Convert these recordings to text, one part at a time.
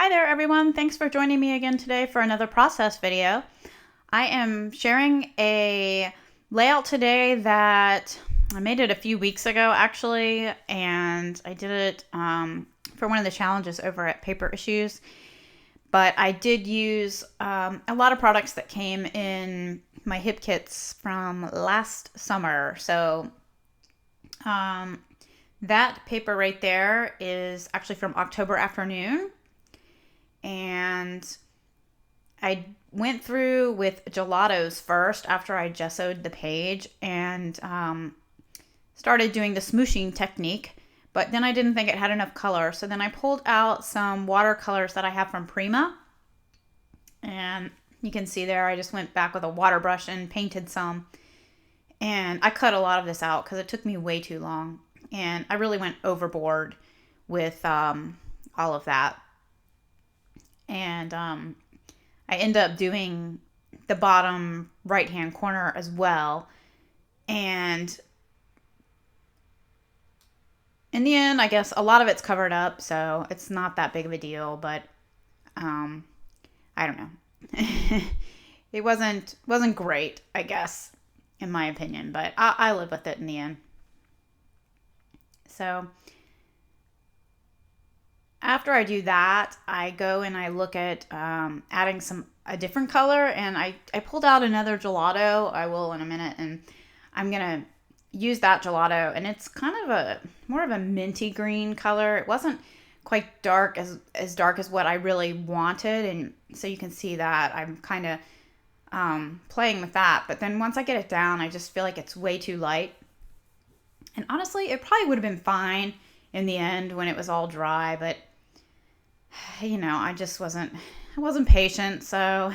Hi there everyone, thanks for joining me again today for another process video. I am sharing a layout today that I made it a few weeks ago actually, and I did it for one of the challenges over at Paper Issues. But I did use a lot of products that came in my hip kits from last summer. So that paper right there is actually from October Afternoon. And I went through with gelatos first after I gessoed the page and started doing the smooshing technique. But then I didn't think it had enough color. So then I pulled out some watercolors that I have from Prima. And you can see there I just went back with a water brush and painted some. And I cut a lot of this out because it took me way too long. And I really went overboard with all of that. And I end up doing the bottom right hand corner as well. And in the end, I guess a lot of it's covered up, so it's not that big of a deal, but I don't know. It wasn't great, I guess, in my opinion, but I live with it in the end. So after I do that, I go and I look at adding a different color, and I pulled out another gelato. I will in a minute, and I'm gonna use that gelato, and it's kind of more of a minty green color. It wasn't quite dark as dark as what I really wanted, and so you can see that I'm kind of playing with that. But then once I get it down, I just feel like it's way too light. And honestly, it probably would have been fine in the end when it was all dry, but you know, I wasn't patient, so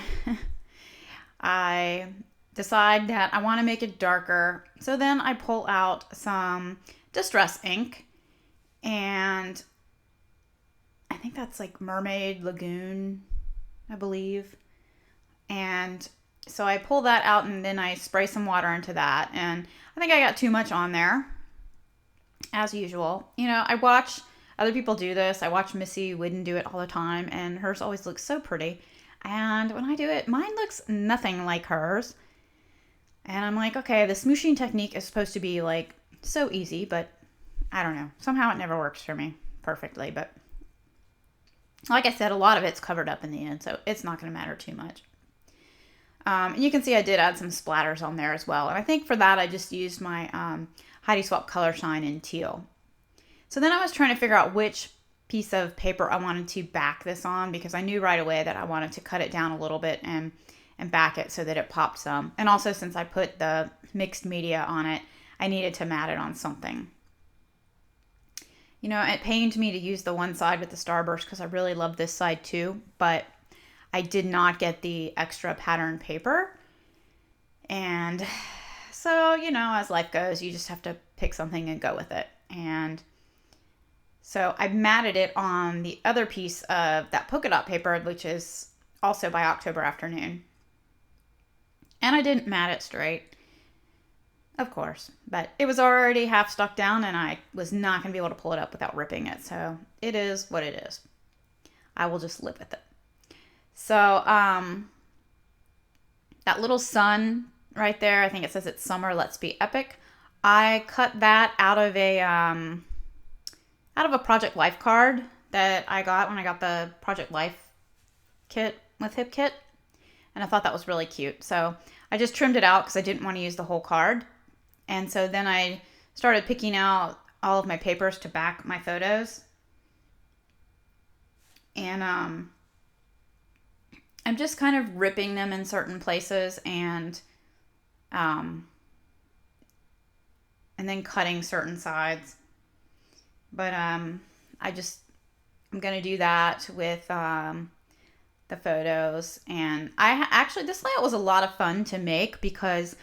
I decide that I want to make it darker. So then I pull out some Distress ink, and I think that's like Mermaid Lagoon, I believe. And so I pull that out, and then I spray some water into that, and I think I got too much on there, as usual. You know, I watch other people do this. I watch Missy Whidden do it all the time, and hers always looks so pretty. And when I do it, mine looks nothing like hers. And I'm like, okay, the smooshing technique is supposed to be like so easy, but I don't know. Somehow it never works for me perfectly. But like I said, a lot of it's covered up in the end, so it's not going to matter too much. And you can see I did add some splatters on there as well. And I think for that, I just used my Heidi Swapp Color Shine in teal. So then I was trying to figure out which piece of paper I wanted to back this on, because I knew right away that I wanted to cut it down a little bit and back it so that it popped some. And also, since I put the mixed media on it, I needed to mat it on something. You know, it pained me to use the one side with the starburst because I really love this side too, but I did not get the extra pattern paper. And so, you know, as life goes, you just have to pick something and go with it. And so I matted it on the other piece of that polka dot paper, which is also by October Afternoon. And I didn't mat it straight, of course, but it was already half stuck down, and I was not going to be able to pull it up without ripping it. So it is what it is. I will just live with it. So that little sun right there, I think it says it's Summer, Let's Be Epic. I cut that out of a Project Life card that I got when I got the Project Life kit with Hip Kit. And I thought that was really cute. So I just trimmed it out because I didn't want to use the whole card. And so then I started picking out all of my papers to back my photos. And I'm just kind of ripping them in certain places and then cutting certain sides. But I'm going to do that with the photos. And this layout was a lot of fun to make because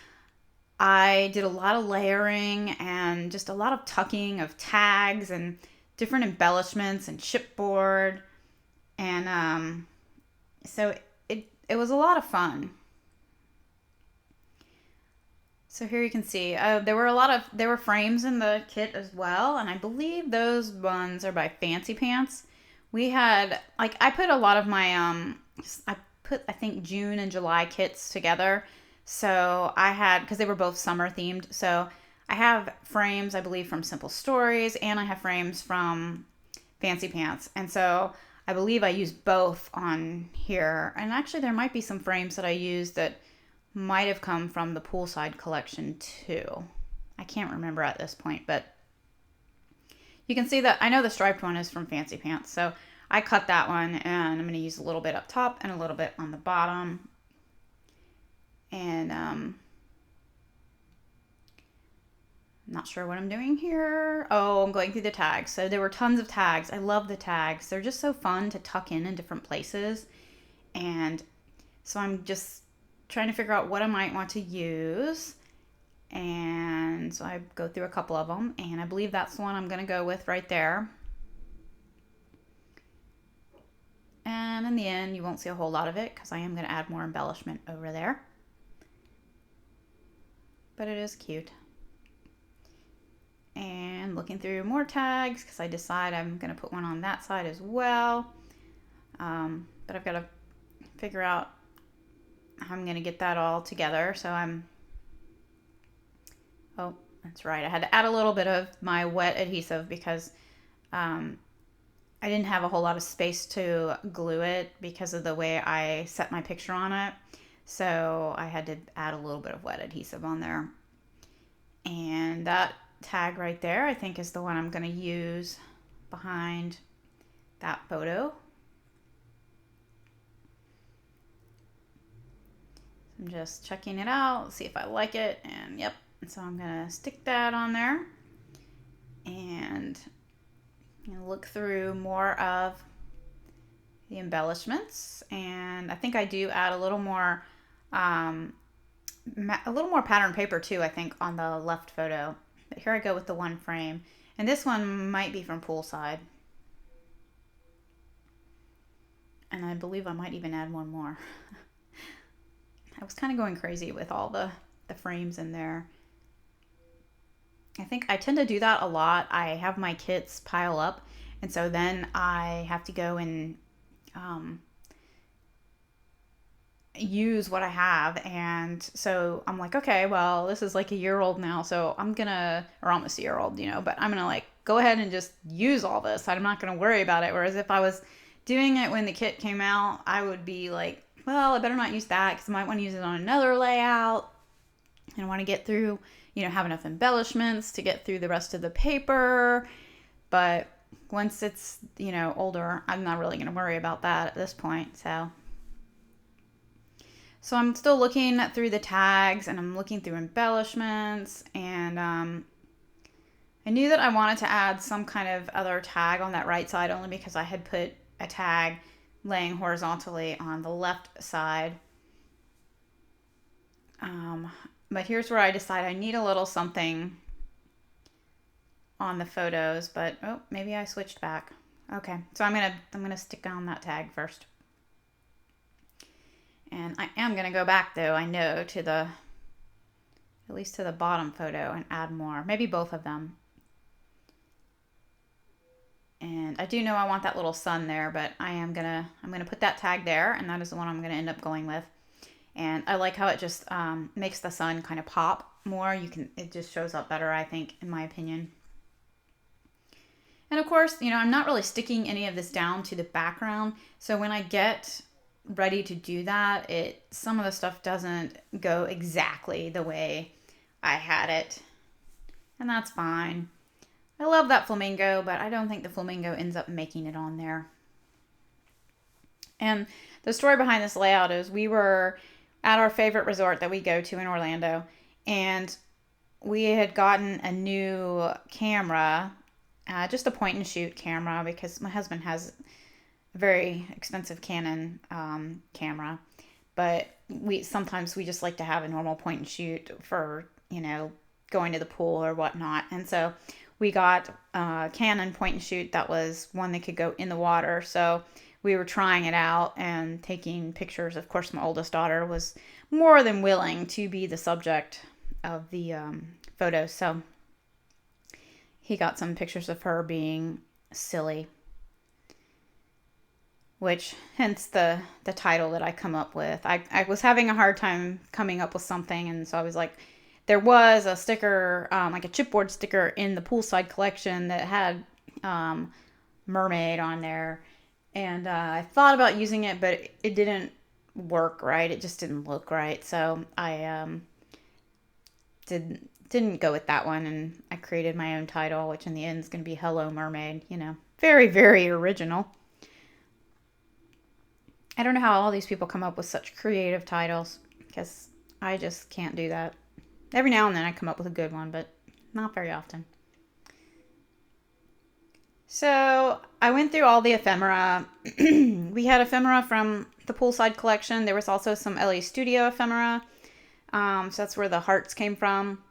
I did a lot of layering and just a lot of tucking of tags and different embellishments and chipboard. And so it was a lot of fun. So here you can see there were frames in the kit as well, and I believe those ones are by Fancy Pants, We had, like, I put a lot of my, I think June and July kits together. So I had, because they were both summer themed. So I have frames, I believe, from Simple Stories, and I have frames from Fancy Pants. And so I believe I used both on here. And actually, there might be some frames that I used that might have come from the Poolside collection too. I can't remember at this point, but you can see that I know the striped one is from Fancy Pants. So I cut that one, and I'm going to use a little bit up top and a little bit on the bottom. And I'm not sure what I'm doing here. Oh, I'm going through the tags. So there were tons of tags. I love the tags. They're just so fun to tuck in different places. And so I'm just trying to figure out what I might want to use. And so I go through a couple of them, and I believe that's the one I'm going to go with right there. And in the end, you won't see a whole lot of it because I am going to add more embellishment over there. But it is cute. And looking through more tags because I decide I'm going to put one on that side as well. But I've got to figure out how I'm going to get that all together. So oh, that's right. I had to add a little bit of my wet adhesive because I didn't have a whole lot of space to glue it because of the way I set my picture on it. So I had to add a little bit of wet adhesive on there. And that tag right there, I think, is the one I'm going to use behind that photo. I'm just checking it out, see if I like it, and yep. So I'm going to stick that on there and look through more of the embellishments. And I think I do add a little more pattern paper too, I think, on the left photo. But here I go with the one frame. And this one might be from Poolside. And I believe I might even add one more. I was kind of going crazy with all the frames in there. I think I tend to do that a lot. I have my kits pile up, and so then I have to go and use what I have. And so I'm like, okay, well, this is like a year old now, so I'm gonna, or almost a year old, but I'm gonna like go ahead and just use all this. I'm not gonna worry about it. Whereas if I was doing it when the kit came out, I would be like, well, I better not use that because I might want to use it on another layout. And I want to get through, have enough embellishments to get through the rest of the paper. But once it's, older, I'm not really going to worry about that at this point. So I'm still looking through the tags, and I'm looking through embellishments. And I knew that I wanted to add some kind of other tag on that right side only because I had put a tag laying horizontally on the left side. But here's where I decide I need a little something on the photos, but oh, maybe I switched back. Okay, so I'm gonna stick on that tag first. And I am gonna go back though, I know, to at least to the bottom photo and add more. Maybe both of them. And I do know I want that little sun there, but I'm gonna put that tag there, and that is the one I'm gonna end up going with. And I like how it just makes the sun kind of pop more. It just shows up better, I think, in my opinion. And of course, I'm not really sticking any of this down to the background. So when I get ready to do that, some of the stuff doesn't go exactly the way I had it. And that's fine. I love that flamingo, but I don't think the flamingo ends up making it on there. And the story behind this layout is we were at our favorite resort that we go to in Orlando, and we had gotten a new camera, just a point and shoot camera, because my husband has a very expensive Canon camera, but sometimes we just like to have a normal point and shoot for going to the pool or whatnot. And so we got a Canon point and shoot that was one that could go in the water. So we were trying it out and taking pictures. Of course, my oldest daughter was more than willing to be the subject of the photos. So he got some pictures of her being silly. which hence the title that I come up with. I was having a hard time coming up with something, and so I was like, there was a sticker, like a chipboard sticker in the poolside collection that had Mermaid on there, and I thought about using it, but it didn't work right. It just didn't look right, so I didn't go with that one, and I created my own title, which in the end is going to be Hello Mermaid. Very, very original. I don't know how all these people come up with such creative titles, because I just can't do that. Every now and then I come up with a good one, but not very often. So I went through all the ephemera. We had ephemera from the poolside collection. There was also some LA Studio ephemera. So that's where the hearts came from.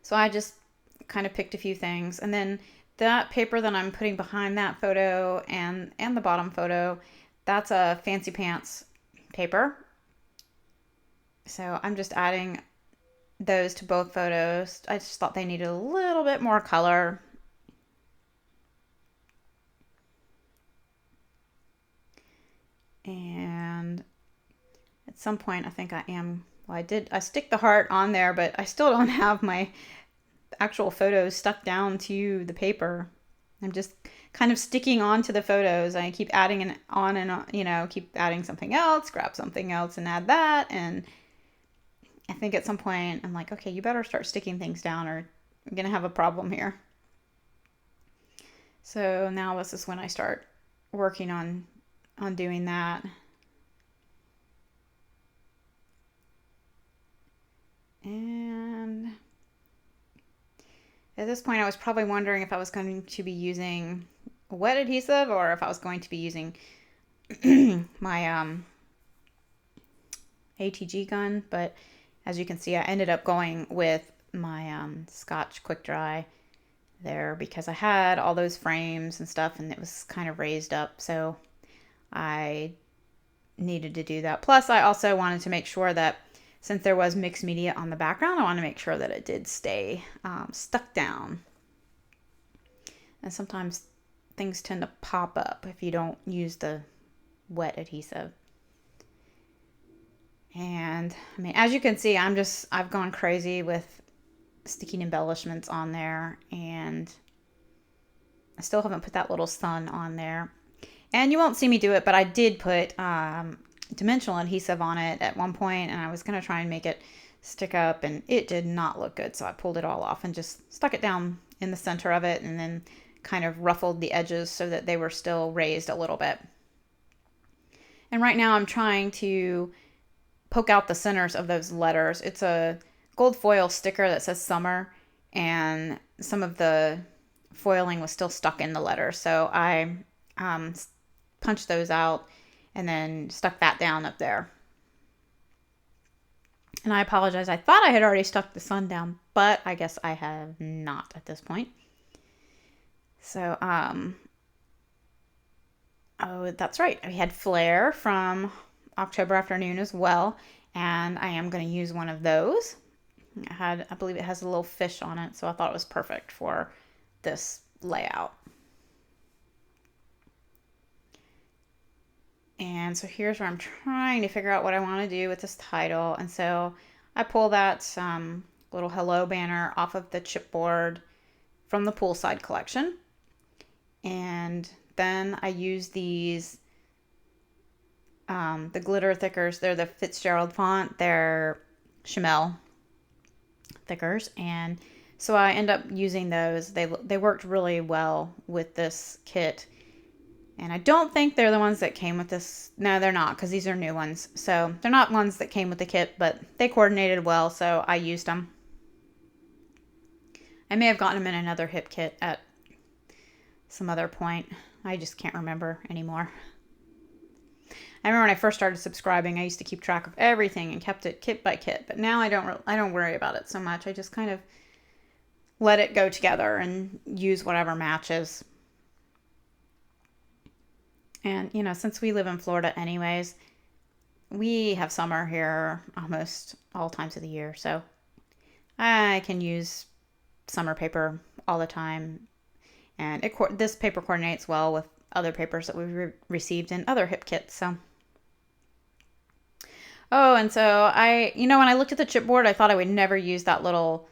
So I just kind of picked a few things. And then that paper that I'm putting behind that photo and the bottom photo, that's a Fancy Pants paper. So I'm just adding those to both photos. I just thought they needed a little bit more color. And at some point, I think I stick the heart on there, but I still don't have my actual photos stuck down to the paper. I'm just kind of sticking onto the photos. I keep adding and on, keep adding something else, grab something else and add that. And I think at some point I'm like, okay, you better start sticking things down or I'm going to have a problem here. So now this is when I start working on doing that. And at this point, I was probably wondering if I was going to be using wet adhesive or if I was going to be using my ATG gun. But as you can see, I ended up going with my Scotch Quick Dry there because I had all those frames and stuff and it was kind of raised up. So I needed to do that. Plus, I also wanted to make sure that since there was mixed media on the background, I want to make sure that it did stay stuck down. And sometimes things tend to pop up if you don't use the wet adhesive. And I mean, as you can see, I've gone crazy with sticking embellishments on there, and I still haven't put that little sun on there. And you won't see me do it, but I did put dimensional adhesive on it at one point, and I was going to try and make it stick up, and it did not look good. So I pulled it all off and just stuck it down in the center of it and then kind of ruffled the edges so that they were still raised a little bit. And right now I'm trying to poke out the centers of those letters. It's a gold foil sticker that says summer, and some of the foiling was still stuck in the letters. So I punched those out and then stuck that down up there. And I apologize. I thought I had already stuck the sun down, but I guess I have not at this point. So, oh, that's right. We had Flare from October Afternoon as well, and I am going to use one of those. I believe it has a little fish on it, so I thought it was perfect for this layout. And so here's where I'm trying to figure out what I want to do with this title. And so I pull that little hello banner off of the chipboard from the poolside collection. And then I use these, the glitter thickers. They're the Fitzgerald font. They're Chamel thickers. And so I end up using those. They worked really well with this kit. And I don't think they're the ones that came with this. No, they're not, because these are new ones. So they're not ones that came with the kit, but they coordinated well, so I used them. I may have gotten them in another hip kit at some other point. I just can't remember anymore. I remember when I first started subscribing, I used to keep track of everything and kept it kit by kit. But now I don't worry about it so much. I just kind of let it go together and use whatever matches. And, since we live in Florida anyways, we have summer here almost all times of the year. So I can use summer paper all the time. And this paper coordinates well with other papers that we received in other hip kits. So, oh, and so when I looked at the chipboard, I thought I would never use that little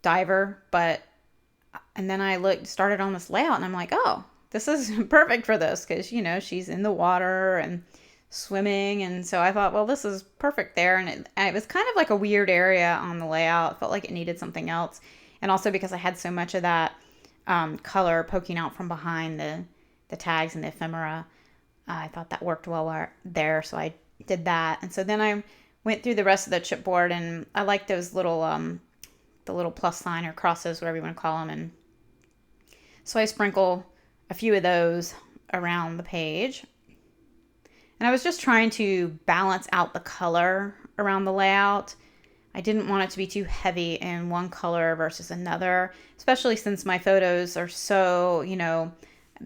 diver, and then I started on this layout, and I'm like, oh, this is perfect for this because, she's in the water and swimming. And so I thought, well, this is perfect there. And it was kind of like a weird area on the layout. It felt like it needed something else. And also because I had so much of that color poking out from behind the tags and the ephemera, I thought that worked well there. So I did that. And so then I went through the rest of the chipboard, and I like those little, the little plus sign or crosses, whatever you want to call them. And so I sprinkle a few of those around the page. And I was just trying to balance out the color around the layout. I didn't want it to be too heavy in one color versus another, especially since my photos are so,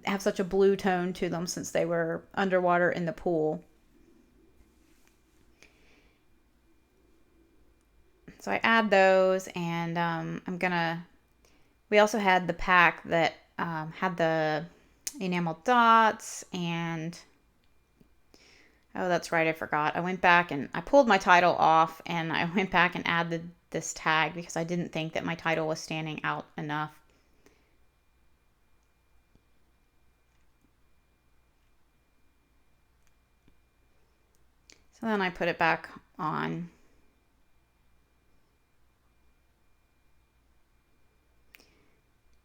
have such a blue tone to them since they were underwater in the pool. So I add those, and we also had the pack that had the enamel dots, and oh, that's right, I forgot. I went back and I pulled my title off, and I went back and added this tag because I didn't think that my title was standing out enough. So then I put it back on.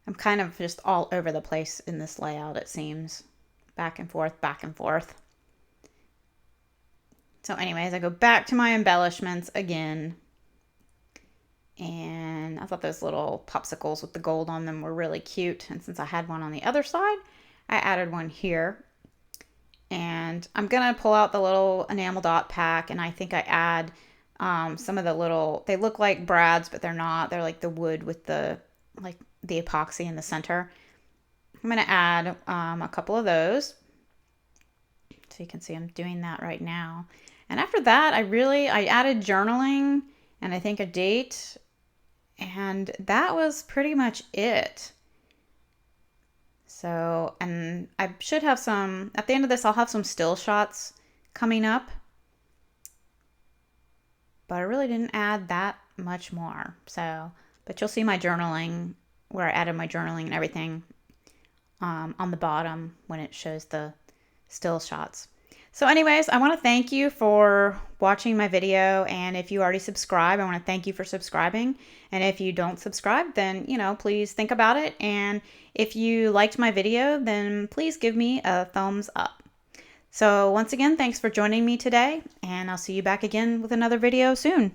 I'm kind of just all over the place in this layout, it seems. Back and forth, back and forth. So anyways, I go back to my embellishments again. And I thought those little popsicles with the gold on them were really cute. And since I had one on the other side, I added one here. And I'm going to pull out the little enamel dot pack. And I think I add some of the little, they look like brads, but they're not. They're like the wood with the epoxy in the center. I'm going to add a couple of those. So you can see I'm doing that right now. And after that, I added journaling and I think a date. And that was pretty much it. So, and I should have at the end of this, I'll have some still shots coming up. But I really didn't add that much more. So, but you'll see my journaling, where I added my journaling and everything on the bottom when it shows the still shots. So anyways, I want to thank you for watching my video, and if you already subscribe, I want to thank you for subscribing. And if you don't subscribe, then, please think about it. And if you liked my video, then please give me a thumbs up. So once again, thanks for joining me today, and I'll see you back again with another video soon.